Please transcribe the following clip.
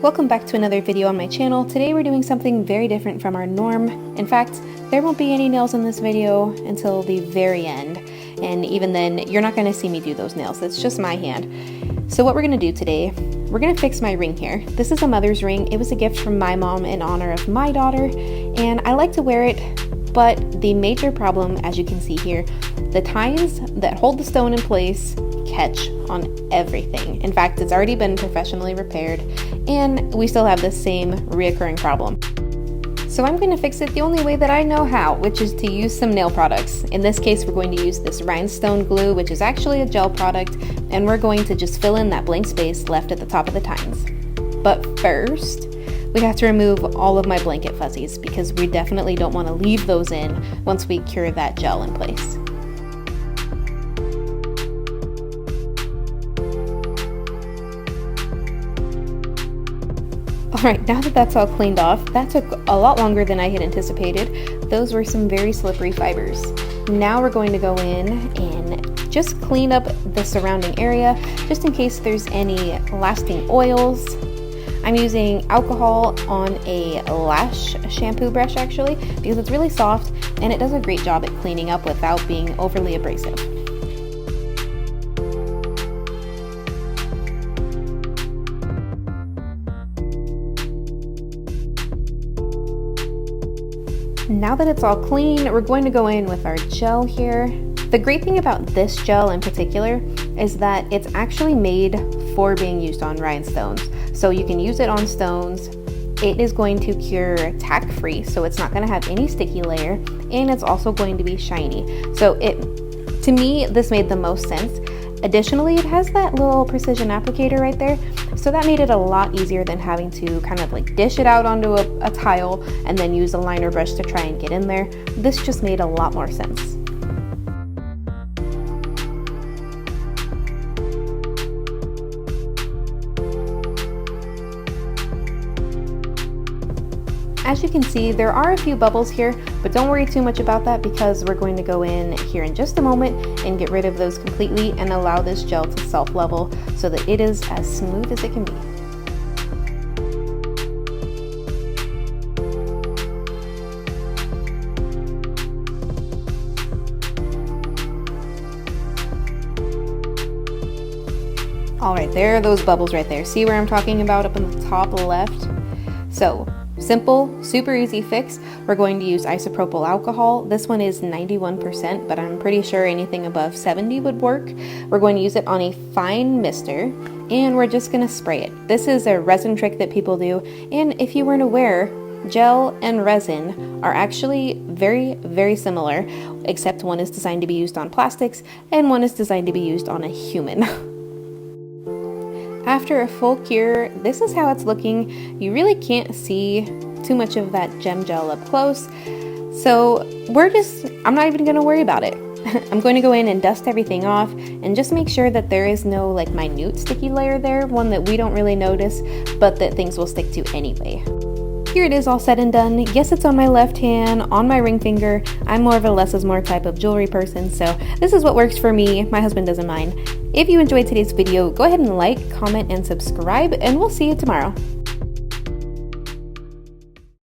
Welcome back to another video on my channel. Today we're doing something very different from our norm. In fact, there won't be any nails in this video until the very end. And even then, you're not going to see me do those nails. It's just my hand. So what we're going to do today, we're going to fix my ring here. This is a mother's ring. It was a gift from my mom in honor of my daughter. And I like to wear it, but the major problem, as you can see here, the tines that hold the stone in place catch on everything. In fact, it's already been professionally repaired and we still have the same reoccurring problem. So I'm going to fix it the only way that I know how, which is to use some nail products. In this case, we're going to use this rhinestone glue, which is actually a gel product, and we're going to just fill in that blank space left at the top of the tines. But first, we have to remove all of my blanket fuzzies because we definitely don't want to leave those in once we cure that gel in place. Alright, now that that's all cleaned off, that took a lot longer than I had anticipated. Those were some very slippery fibers. Now we're going to go in and just clean up the surrounding area, just in case there's any lasting oils. I'm using alcohol on a lash shampoo brush actually, because it's really soft and it does a great job at cleaning up without being overly abrasive. Now that it's all clean, we're going to go in with our gel here. The great thing about this gel in particular is that it's actually made for being used on rhinestones. So you can use it on stones. It is going to cure tack-free, so it's not going to have any sticky layer, and it's also going to be shiny. So to me, this made the most sense. Additionally, it has that little precision applicator right there, so that made it a lot easier than having to kind of like dish it out onto a tile and then use a liner brush to try and get in there. This just made a lot more sense. As you can see, there are a few bubbles here, but don't worry too much about that because we're going to go in here in just a moment and get rid of those completely and allow this gel to self-level so that it is as smooth as it can be. All right, there are those bubbles right there. See where I'm talking about up in the top left? So, simple, super easy fix. We're going to use isopropyl alcohol. This one is 91%, but I'm pretty sure anything above 70 would work. We're going to use it on a fine mister, and we're just going to spray it. This is a resin trick that people do, and if you weren't aware, gel and resin are actually very, very similar, except one is designed to be used on plastics, and one is designed to be used on a human. After a full cure, this is how it's looking. You really can't see too much of that gem gel up close. So I'm not even going to worry about it. I'm going to go in and dust everything off and just make sure that there is no like minute sticky layer there, one that we don't really notice, but that things will stick to anyway. Here it is all said and done. Yes, it's on my left hand, on my ring finger. I'm more of a less is more type of jewelry person, so this is what works for me. My husband doesn't mind. If you enjoyed today's video, go ahead and like, comment, and subscribe, and we'll see you tomorrow.